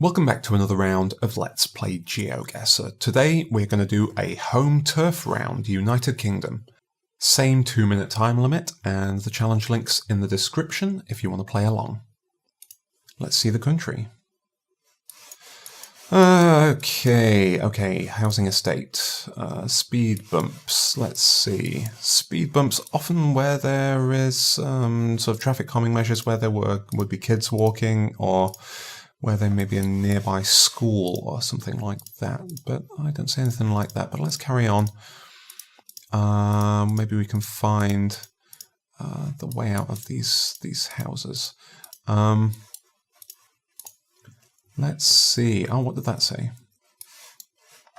Welcome back to another round of Let's Play Geoguessr. Today we're going to do a home turf round, United Kingdom. Same 2-minute time limit, and the challenge link's in the description if you want to play along. Let's see the country. Okay, housing estate. Speed bumps, let's see. Speed bumps often where there is sort of traffic calming measures where there would be kids walking, or where there may be a nearby school or something like that, but I don't see anything like that. But let's carry on. Maybe we can find the way out of these houses. Let's see. Oh, what did that say?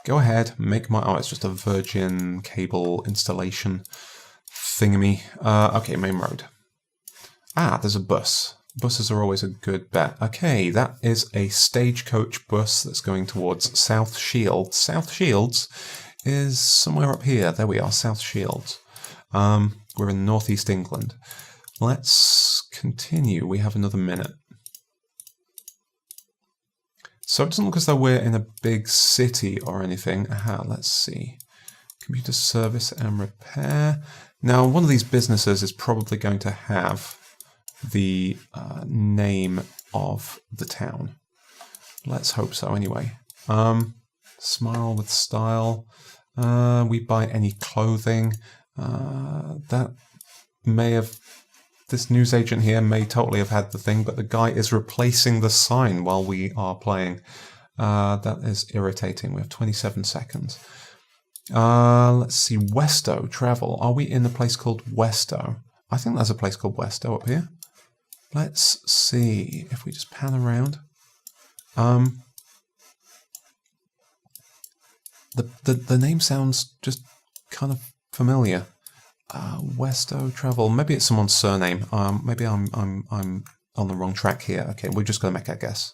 Go ahead, make my... Oh, it's just a Virgin cable installation thingamy. Okay, main road. Ah, there's a bus. Buses are always a good bet. Okay, that is a stagecoach bus that's going towards South Shields. South Shields is somewhere up here. There we are, South Shields. We're in northeast England. Let's continue. We have another minute. So it doesn't look as though we're in a big city or anything. Aha, let's see. Computer service and repair. Now, one of these businesses is probably going to have the name of the town. Let's hope so anyway. Smile with style. We buy any clothing. That may have... This newsagent here may totally have had the thing, but the guy is replacing the sign while we are playing. That is irritating. We have 27 seconds. Let's see. Westow, travel. Are we in a place called Westow? I think there's a place called Westow up here. Let's see if we just pan around. The name sounds just kind of familiar. Westow travel. Maybe it's someone's surname. Maybe I'm on the wrong track here. Okay, we're just going to make our guess.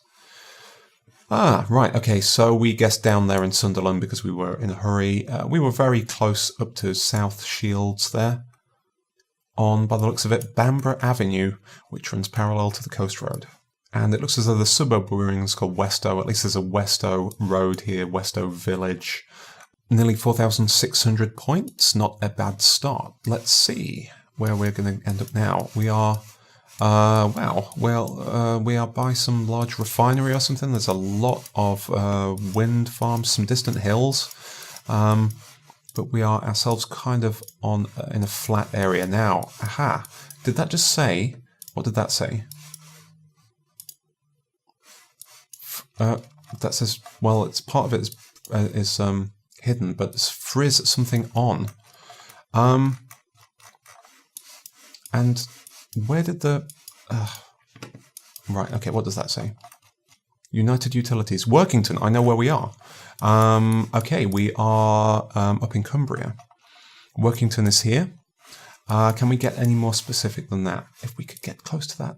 Ah, right. Okay, so we guessed down there in Sunderland because we were in a hurry. We were very close up to South Shields there. On, by the looks of it, Bamborough Avenue, which runs parallel to the coast road. And it looks as though the suburb we're in is called Westow. At least there's a Westow road here, Westow Village. Nearly 4,600 points. Not a bad start. Let's see where we're going to end up now. We are, we are by some large refinery or something. There's a lot of wind farms, some distant hills. But we are ourselves kind of in a flat area now. Aha! Did that just say? What did that say? That says, well, it's part of it is hidden, but it's frizz something on. And where did the... right, okay, what does that say? United Utilities. Workington, I know where we are. Okay, we are up in Cumbria. Workington is here. Can we get any more specific than that? If we could get close to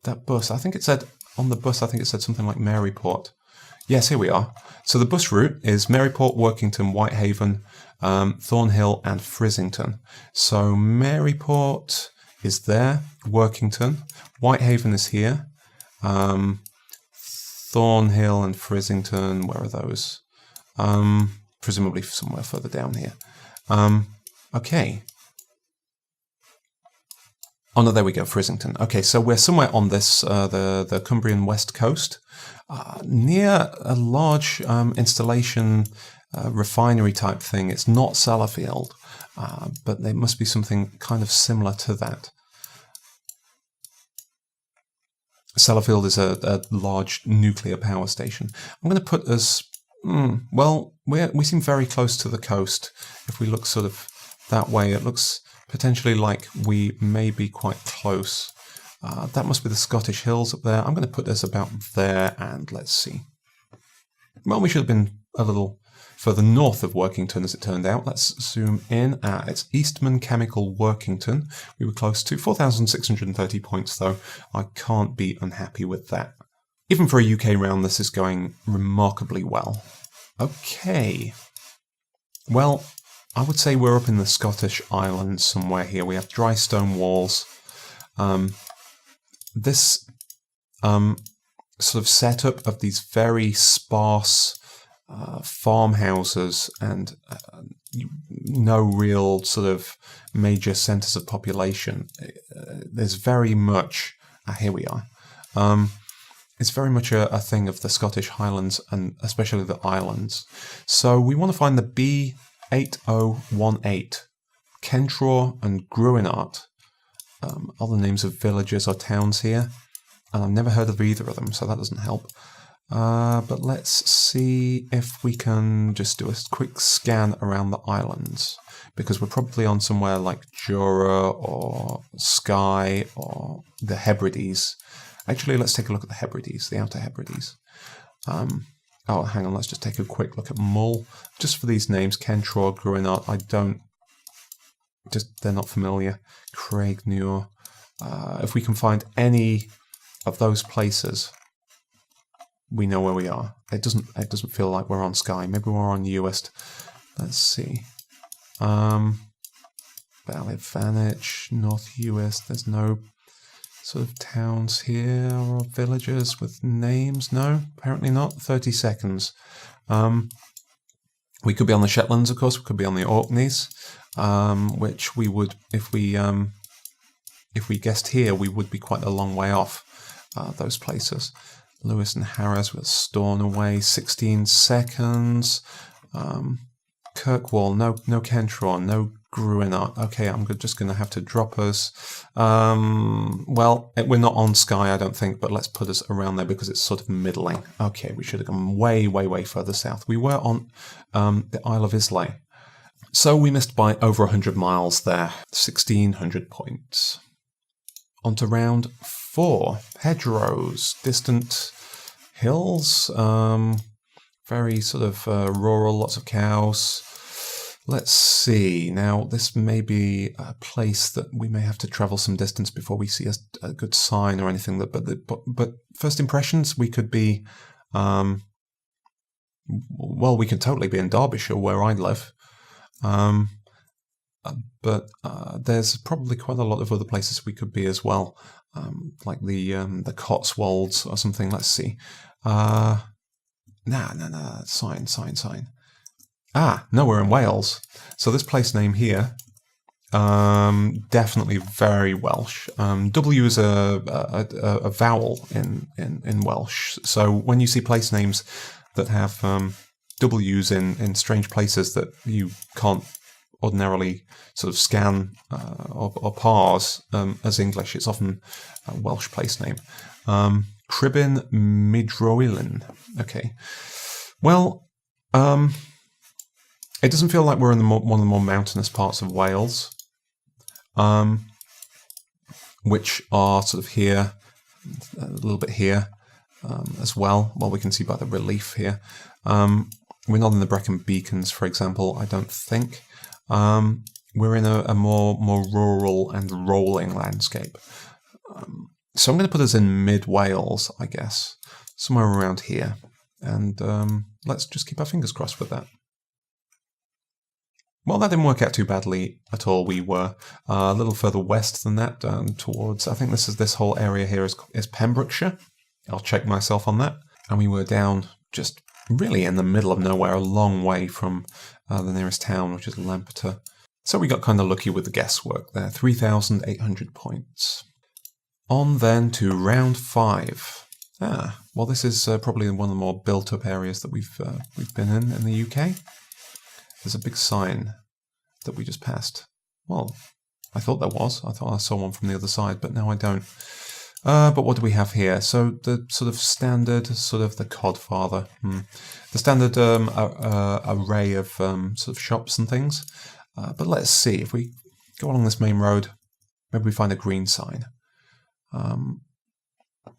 that bus. I think it said, on the bus, I think it said something like Maryport. Yes, here we are. So the bus route is Maryport, Workington, Whitehaven, Thornhill and Frizzington. So Maryport is there, Workington. Whitehaven is here. Thornhill and Frizzington, where are those? Presumably somewhere further down here. Okay. Oh no, there we go, Frizzington. Okay, so we're somewhere on this, the Cumbrian west coast, near a large installation refinery type thing. It's not Sellafield, but there must be something kind of similar to that. Sellafield is a large nuclear power station. I'm going to put us... well, we seem very close to the coast. If we look sort of that way, it looks potentially like we may be quite close. That must be the Scottish Hills up there. I'm going to put this about there, and let's see. Well, we should have been a little further north of Workington, as it turned out. Let's zoom in. It's Eastman Chemical Workington. We were close to 4,630 points, though. I can't be unhappy with that. Even for a UK round, this is going remarkably well. Okay. Well, I would say we're up in the Scottish Islands somewhere here. We have dry stone walls. This sort of setup of these very sparse farmhouses and no real sort of major centres of population. There's very much, here we are, it's very much a thing of the Scottish Highlands and especially the islands. So we want to find the B8018. Kentraw and Gruinart are the names of villages or towns here, and I've never heard of either of them, so that doesn't help. But let's see if we can just do a quick scan around the islands, because we're probably on somewhere like Jura or Skye or the Hebrides. Actually, let's take a look at the Hebrides, the Outer Hebrides. Oh, hang on, let's just take a quick look at Mull. Just for these names, Kentraw, Gruinart, they're not familiar. Craignure. If we can find any of those places, we know where we are. It doesn't feel like we're on Skye. Maybe we're on Uist. Let's see. Ballyvanich, North Uist. There's no sort of towns here or villages with names. No, apparently not. 30 seconds. We could be on the Shetlands, of course. We could be on the Orkneys, which we would, if we guessed here, we would be quite a long way off those places. Lewis and Harris with Stornoway, 16 seconds. Kirkwall, no Kentraw, no Gruinart. Okay, I'm just going to have to drop us. Well, we're not on Skye, I don't think, but let's put us around there because it's sort of middling. Okay, we should have gone way, way, way further south. We were on the Isle of Islay. So we missed by over 100 miles there. 1,600 points. On to round 4. Hedgerows, distant hills, very sort of rural, lots of cows. Let's see. Now, this may be a place that we may have to travel some distance before we see a good sign or anything. But first impressions, we could be, well, we could totally be in Derbyshire, where I live. But there's probably quite a lot of other places we could be as well, like the Cotswolds or something. Let's see. No. Sign. No, we're in Wales. So this place name here, definitely very Welsh. W is a vowel in Welsh. So when you see place names that have W's in strange places that you can't ordinarily sort of scan or parse as English, it's often a Welsh place name. Cribin Midroelyn. Okay. Well, it doesn't feel like we're in one of the more mountainous parts of Wales, which are sort of here, a little bit here as well. Well, we can see by the relief here. We're not in the Brecon Beacons, for example, I don't think. We're in a more rural and rolling landscape. So I'm going to put us in mid-Wales, I guess, somewhere around here. And let's just keep our fingers crossed with that. Well, that didn't work out too badly at all. We were a little further west than that, down towards, I think this whole area here is Pembrokeshire. I'll check myself on that. And we were down just really in the middle of nowhere, a long way from the nearest town, which is Lampeter. So we got kind of lucky with the guesswork there. 3,800 points. On then to round 5. Well, this is probably one of the more built-up areas that we've been in the UK. There's a big sign that we just passed. Well, I thought there was. I thought I saw one from the other side, but now I don't. But what do we have here? So the sort of standard, sort of the Codfather. The standard array of sort of shops and things. But let's see. If we go along this main road, maybe we find a green sign.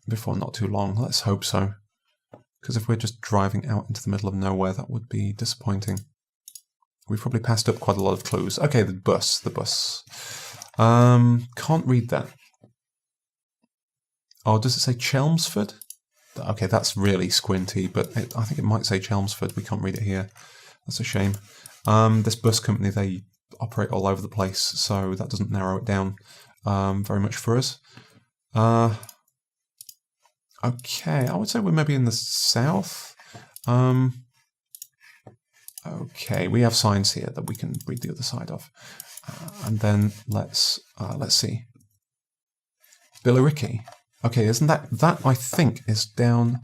Before not too long. Let's hope so. Because if we're just driving out into the middle of nowhere, that would be disappointing. We've probably passed up quite a lot of clues. Okay, the bus. Can't read that. Oh, does it say Chelmsford? Okay, that's really squinty, but I think it might say Chelmsford. We can't read it here. That's a shame. This bus company, they operate all over the place, so that doesn't narrow it down very much for us. Okay, I would say we're maybe in the south. Okay, we have signs here that we can read the other side of. And then let's see. Billericay. Okay, isn't that I think is down...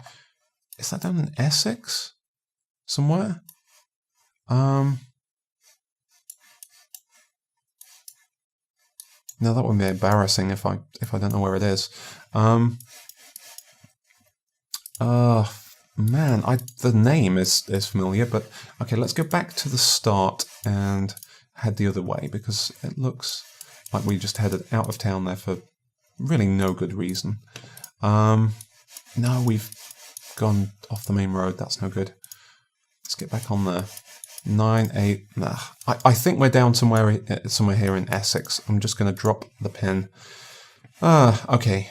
Is that down in Essex? Somewhere? No, that would be embarrassing if I don't know where it is. Man, the name is familiar, but okay, let's go back to the start and head the other way, because it looks like we just headed out of town there for really no good reason. No, we've gone off the main road. That's no good. Let's get back on there. 9, 8. Nah. I think we're down somewhere here in Essex. I'm just going to drop the pin. Okay.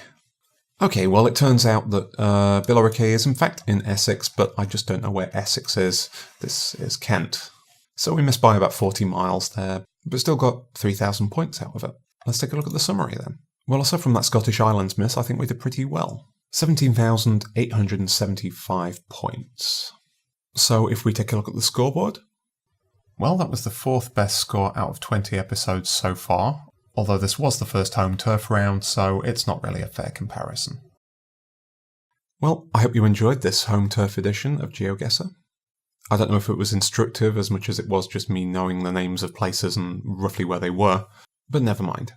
Okay, well, it turns out that Billericay is in fact in Essex, but I just don't know where Essex is. This is Kent. So we missed by about 40 miles there, but still got 3,000 points out of it. Let's take a look at the summary then. Well, aside from that Scottish Islands miss, I think we did pretty well. 17,875 points. So if we take a look at the scoreboard, well, that was the 4th best score out of 20 episodes so far, although this was the first home turf round, so it's not really a fair comparison. Well, I hope you enjoyed this home turf edition of Geoguessr. I don't know if it was instructive as much as it was just me knowing the names of places and roughly where they were, but never mind.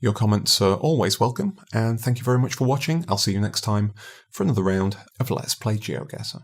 Your comments are always welcome, and thank you very much for watching. I'll see you next time for another round of Let's Play Geoguessr.